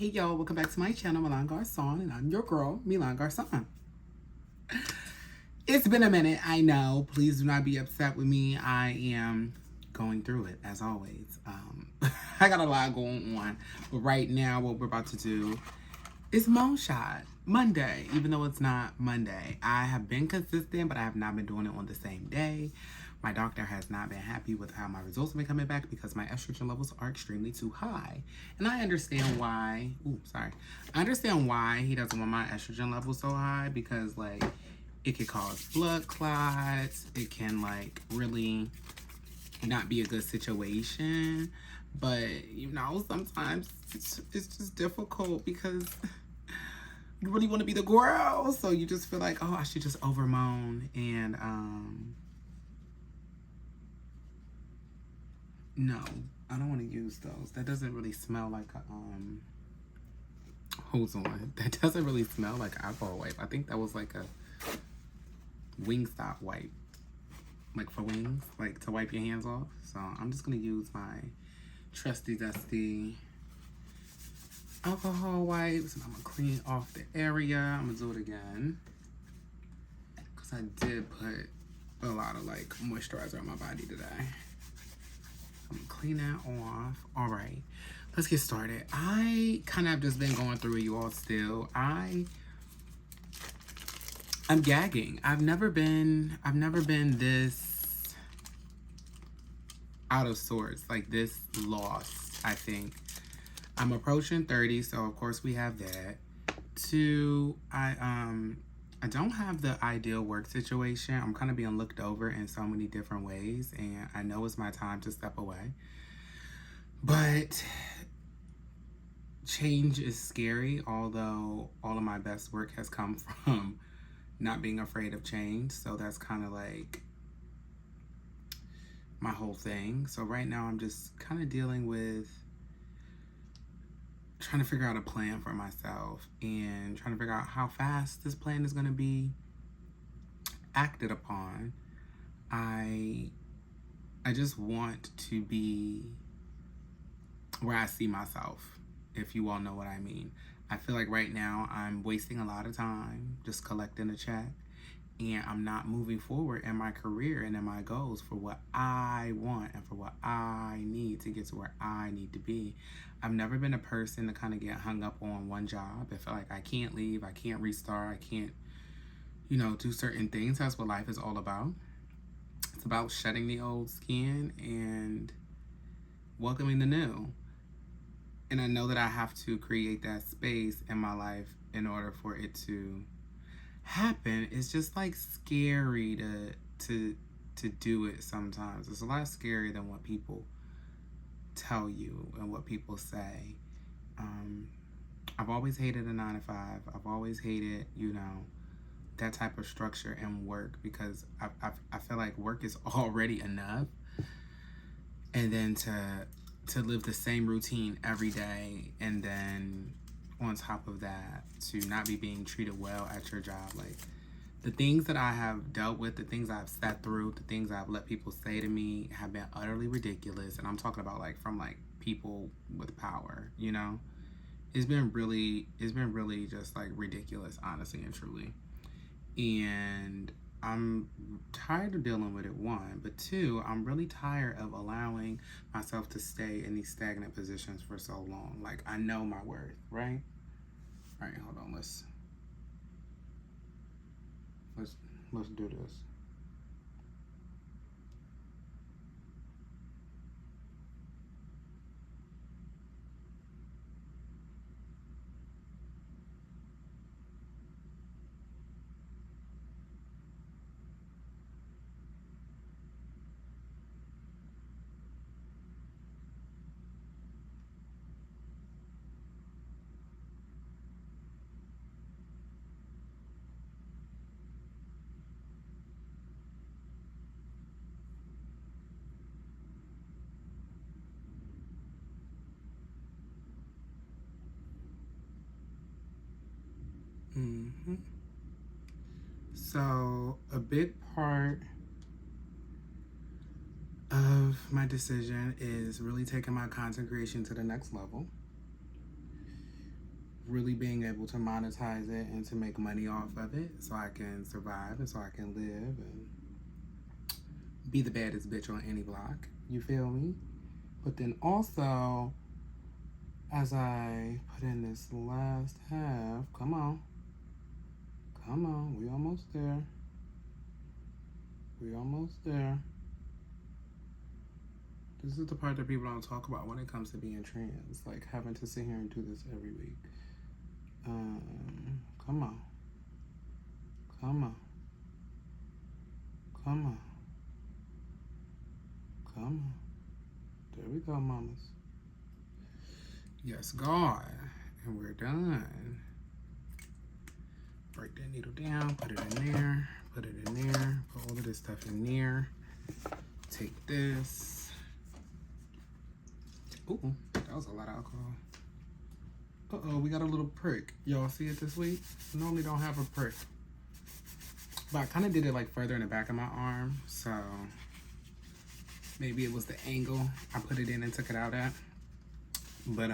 Hey y'all, welcome back to my channel, Milan Garcon, and I'm your girl, Milan Garcon. It's been a minute, I know. Please do not be upset with me. I am going through it, as always. I got a lot going on. But right now, what we're about to do is Mone Shot Monday, even though it's not Monday. I have been consistent, but I have not been doing it on the same day. My doctor has not been happy with how my results have been coming back because my estrogen levels are extremely too high. And I understand why. I understand why he doesn't want my estrogen levels so high because, like, it could cause blood clots. It can, like, really not be a good situation. But, you know, sometimes it's just difficult because you really want to be the girl. So you just feel like, oh, I should just overmoan. And, no, I don't want to use those. That doesn't really smell like a, hold on. That doesn't really smell like alcohol wipe. I think that was like a Wingstop wipe. Like for wings, like to wipe your hands off. So I'm just going to use my trusty dusty alcohol wipes. And I'm going to clean off the area. I'm going to do it again. Because I did put a lot of like moisturizer on my body today. I'm gonna clean that off. All right, let's get started. I kind of just been going through it, you all. Still, I'm gagging. I've never been this out of sorts, like this lost. I think I'm approaching 30, so of course we have that. Two, I don't have the ideal work situation. I'm kind of being looked over in so many different ways, and I know it's my time to step away. But change is scary, although all of my best work has come from not being afraid of change. So that's kind of like my whole thing. So right now I'm just kind of dealing with trying to figure out a plan for myself and trying to figure out how fast this plan is going to be acted upon. I just want to be where I see myself, if you all know what I mean. I feel like right now I'm wasting a lot of time just collecting a check, and I'm not moving forward in my career and in my goals for what I want and for what I need to get to where I need to be. I've never been a person to kind of get hung up on one job. I feel like I can't leave, I can't restart, I can't, you know, do certain things. That's what life is all about. It's about shedding the old skin and welcoming the new. And I know that I have to create that space in my life in order for it to happen. It's just like scary to do it sometimes. It's a lot scarier than what people tell you and what people say. I've always hated a 9-to-5. I've always hated, you know, that type of structure and work because I feel like work is already enough, and then to live the same routine every day, and then on top of that to not be being treated well at your job. Like the things that I have dealt with, the things I've sat through, the things I've let people say to me have been utterly ridiculous. And I'm talking about like from like people with power, you know. It's been really just like ridiculous, honestly and truly. And I'm tired of dealing with it, one. But two, I'm really tired of allowing myself to stay in these stagnant positions for so long. Like, I know my worth, right? All right, hold on. Let's do this. So a big part of my decision is really taking my content creation to the next level. really being able to monetize it and to make money off of it so I can survive and so I can live and be the baddest bitch on any block. You feel me? But then also, as I put in this last half, come on, we almost there. We almost there. This is the part that people don't talk about when it comes to being trans, like having to sit here and do this every week. Come on. Come on. Come on. Come on. There we go, mamas. Yes, God. And we're done. Break that needle down, put it in there, put it in there, put all of this stuff in there. Take this. Ooh, that was a lot of alcohol. Uh-oh, we got a little prick. Y'all see it this week? Normally don't have a prick. But I kind of did it like further in the back of my arm, so maybe it was the angle I put it in and took it out at. But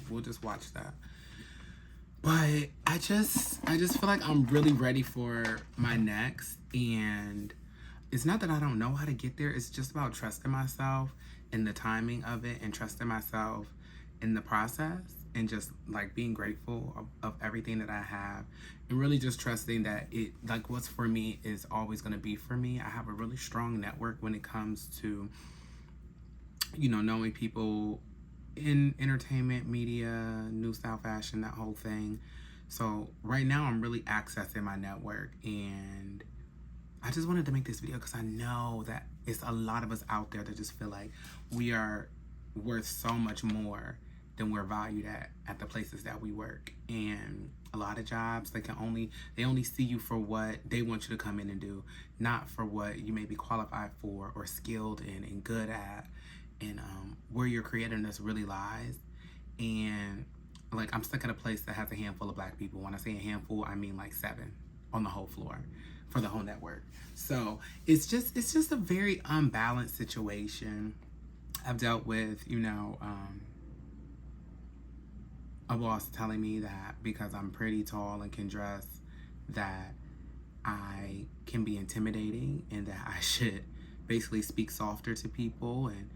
we'll just watch that. But I just feel like I'm really ready for my next, and it's not that I don't know how to get there. It's just about trusting myself in the timing of it and trusting myself in the process and just like being grateful of everything that I have and really just trusting that it, like, what's for me is always going to be for me. I have a really strong network when it comes to, you know, knowing people in entertainment, media, new style fashion, that whole thing. So right now I'm really accessing my network, and I just wanted to make this video because I know that it's a lot of us out there that just feel like we are worth so much more than we're valued at the places that we work. And a lot of jobs, they only see you for what they want you to come in and do, not for what you may be qualified for or skilled in and good at, and where your creativeness really lies. And like, I'm stuck at a place that has a handful of black people. When I say a handful, I mean like 7 on the whole floor for the whole network. So it's just a very unbalanced situation. I've dealt with, you know, a boss telling me that because I'm pretty tall and can dress, that I can be intimidating and that I should basically speak softer to people and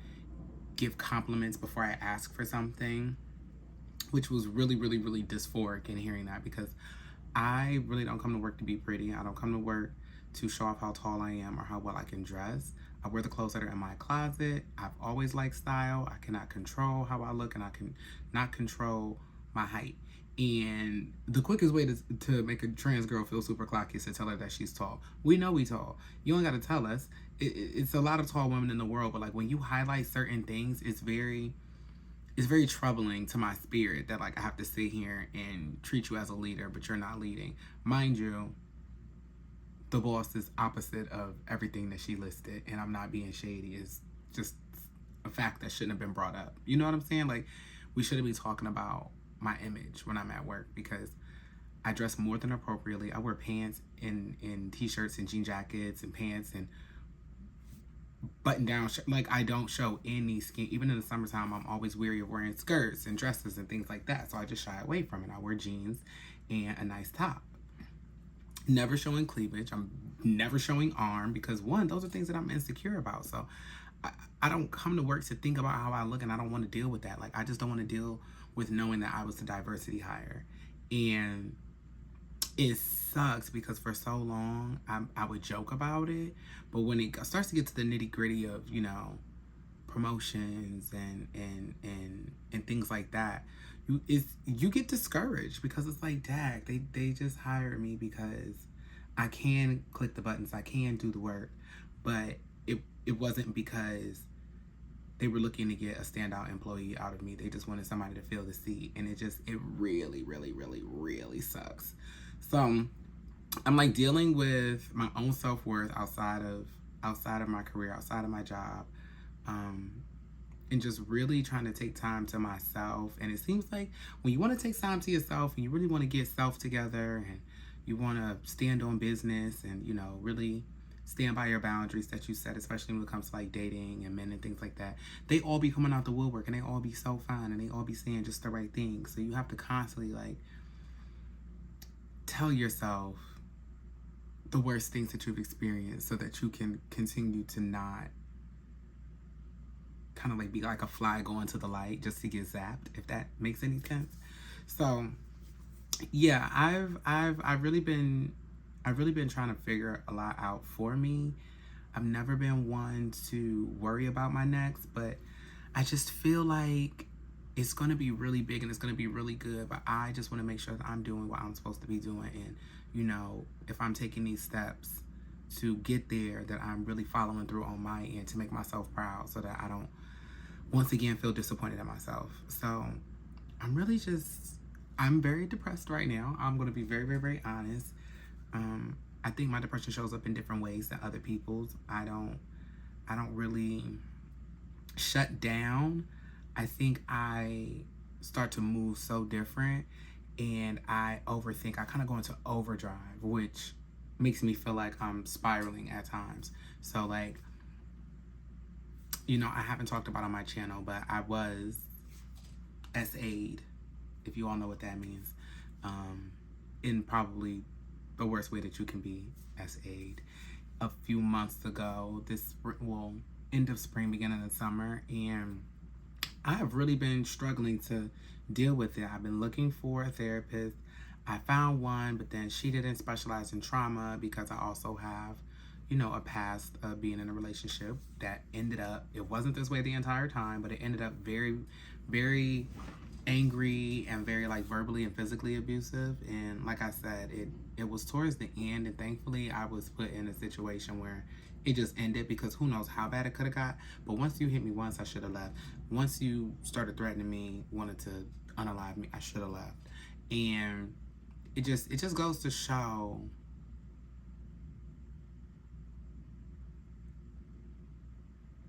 give compliments before I ask for something, which was really, really, really dysphoric in hearing that, because I really don't come to work to be pretty. I don't come to work to show off how tall I am or how well I can dress. I wear the clothes that are in my closet. I've always liked style. I cannot control how I look, and I can not control my height. And the quickest way to make a trans girl feel super clocky is to tell her that she's tall. We know we tall. You don't got to tell us. It's a lot of tall women in the world, but like when you highlight certain things, it's very troubling to my spirit that like I have to sit here and treat you as a leader, but you're not leading. Mind you, the boss is opposite of everything that she listed, and I'm not being shady. It's just a fact that shouldn't have been brought up. You know what I'm saying? Like, we shouldn't be talking about my image when I'm at work, because I dress more than appropriately. I wear pants and t-shirts and jean jackets and pants and button down like I don't show any skin. Even in the summertime, I'm always weary of wearing skirts and dresses and things like that, so I just shy away from it. I wear jeans and a nice top, never showing cleavage. I'm never showing arm, because one, those are things that I'm insecure about. So I don't come to work to think about how I look, and I don't want to deal with that. Like, I just don't want to deal with knowing that I was the diversity hire. And it sucks because for so long I would joke about it, but when it starts to get to the nitty gritty of, you know, promotions and things like that, you get discouraged, because it's like, dag, they just hired me because I can click the buttons, I can do the work, but it wasn't because they were looking to get a standout employee out of me. They just wanted somebody to fill the seat, and it really, really, really, really sucks. So I'm like dealing with my own self-worth outside of my career, outside of my job, and just really trying to take time to myself. And it seems like when you want to take time to yourself and you really want to get self together and you want to stand on business and, you know, really stand by your boundaries that you set, especially when it comes to like dating and men and things like that. They all be coming out the woodwork and they all be so fine and they all be saying just the right thing. So you have to constantly like tell yourself the worst things that you've experienced so that you can continue to not kind of like be like a fly going to the light just to get zapped, if that makes any sense. So yeah, I've really been trying to figure a lot out for me. I've never been one to worry about my next, but I just feel like it's going to be really big and it's going to be really good, but I just want to make sure that I'm doing what I'm supposed to be doing. And, you know, if I'm taking these steps to get there, that I'm really following through on my end to make myself proud so that I don't once again feel disappointed in myself. So I'm very depressed right now. I'm going to be very, very, very honest. I think my depression shows up in different ways than other people's. I don't really shut down. I think I start to move so different and I overthink. I kind of go into overdrive, which makes me feel like I'm spiraling at times. So like, you know, I haven't talked about on my channel, but I was SA'd, if you all know what that means, in probably the worst way that you can be SA'd. A few months ago, end of spring, beginning of summer, and I have really been struggling to deal with it. I've been looking for a therapist. I found one, but then she didn't specialize in trauma because I also have, you know, a past of being in a relationship that ended up, it wasn't this way the entire time, but it ended up very, very angry and very like verbally and physically abusive. And like I said, it was towards the end, and thankfully I was put in a situation where it just ended, because who knows how bad it could have got. But once you hit me once, I should have left. Once you started threatening me, wanted to unalive me, I should have left. And it just goes to show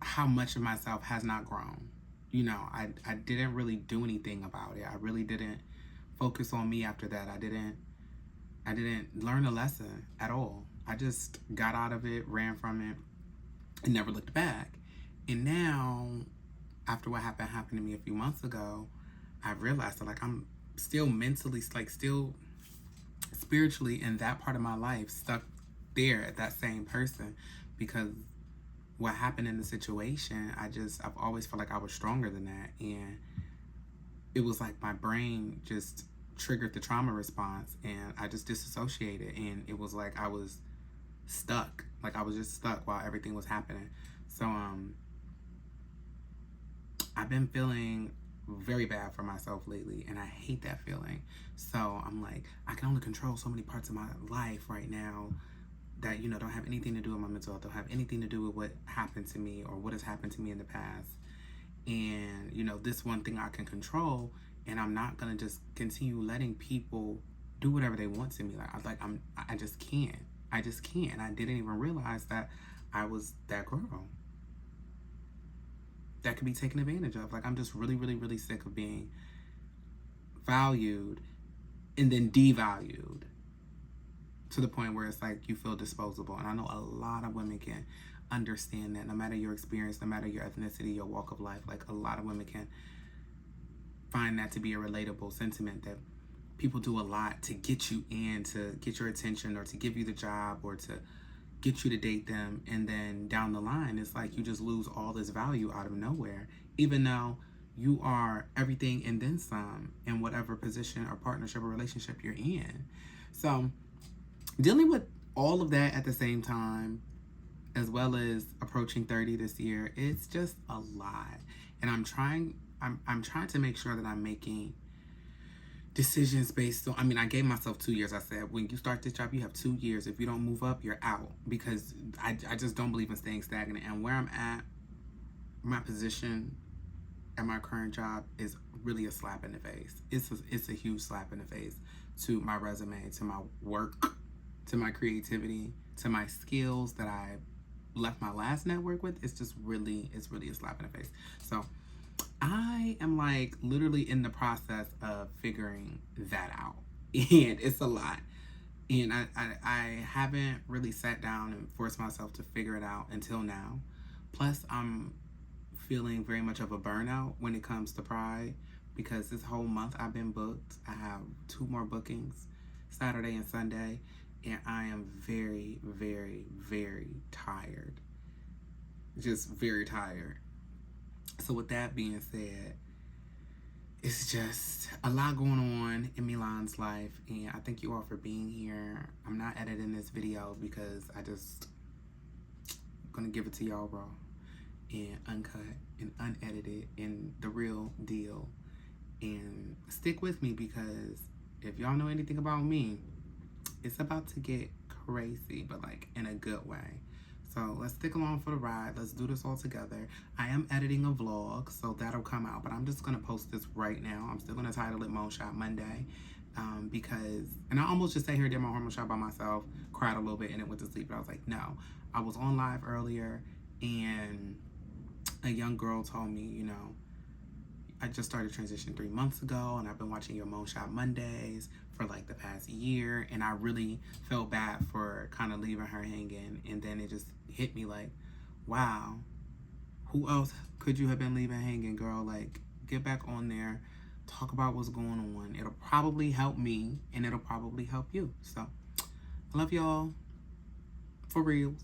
how much of myself has not grown. You know, I didn't really do anything about it. I really didn't focus on me after that. I didn't learn a lesson at all. I just got out of it, ran from it, and never looked back. And now, after what happened to me a few months ago, I realized that like I'm still mentally, like still spiritually in that part of my life, stuck there at that same person, because what happened in the situation, I've always felt like I was stronger than that. And it was like my brain just triggered the trauma response and I just disassociated, and it was like I was stuck. Like I was just stuck while everything was happening. So I've been feeling very bad for myself lately, and I hate that feeling. So I'm like, I can only control so many parts of my life right now that, you know, don't have anything to do with my mental health, don't have anything to do with what happened to me or what has happened to me in the past. And, you know, this one thing I can control, and I'm not gonna just continue letting people do whatever they want to me. I just can't. I didn't even realize that I was that girl that could be taken advantage of. Like, I'm just really, really, really sick of being valued and then devalued to the point where it's like you feel disposable. And I know a lot of women can understand that, no matter your experience, no matter your ethnicity, your walk of life. Like, a lot of women can find that to be a relatable sentiment, that people do a lot to get you in, to get your attention, or to give you the job, or to get you to date them. And then down the line, it's like you just lose all this value out of nowhere, even though you are everything and then some in whatever position or partnership or relationship you're in. So dealing with all of that at the same time, as well as approaching 30 this year, it's just a lot. And I'm trying to make sure that I'm making decisions based on, I gave myself 2 years. I said, when you start this job, you have 2 years. If you don't move up, you're out, because I just don't believe in staying stagnant. And where I'm at, my position at my current job is really a slap in the face. It's a huge slap in the face to my resume, to my work, to my creativity, to my skills that I left my last network with. It's really a slap in the face. So I am like literally in the process of figuring that out, and it's a lot. And I haven't really sat down and forced myself to figure it out until now. Plus, I'm feeling very much of a burnout when it comes to Pride because this whole month I've been booked. I have 2 more bookings, Saturday and Sunday, and I am very, very, very tired. Just very tired. So with that being said, it's just a lot going on in Milan's life, and I thank you all for being here. I'm not editing this video because I'm gonna give it to y'all raw and uncut and unedited and the real deal. And stick with me because if y'all know anything about me, it's about to get crazy, but like in a good way. So let's stick along for the ride. Let's do this all together. I am editing a vlog, so that'll come out, but I'm just gonna post this right now. I'm still gonna title it Mone Shot Monday because, and I almost just sat here and did my hormone shot by myself, cried a little bit, and then went to sleep. But I was like, no. I was on live earlier, and a young girl told me, you know, I just started transition 3 months ago, and I've been watching your Mone Shot Mondays for like the past year, and I really felt bad for kind of leaving her hanging. And then it just hit me like, wow, who else could you have been leaving hanging, girl? Like, get back on there, talk about what's going on. It'll probably help me, and it'll probably help you. So I love y'all, for reals.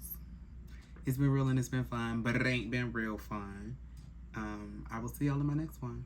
It's been real and it's been fun, but it ain't been real fun. I will see y'all in my next one.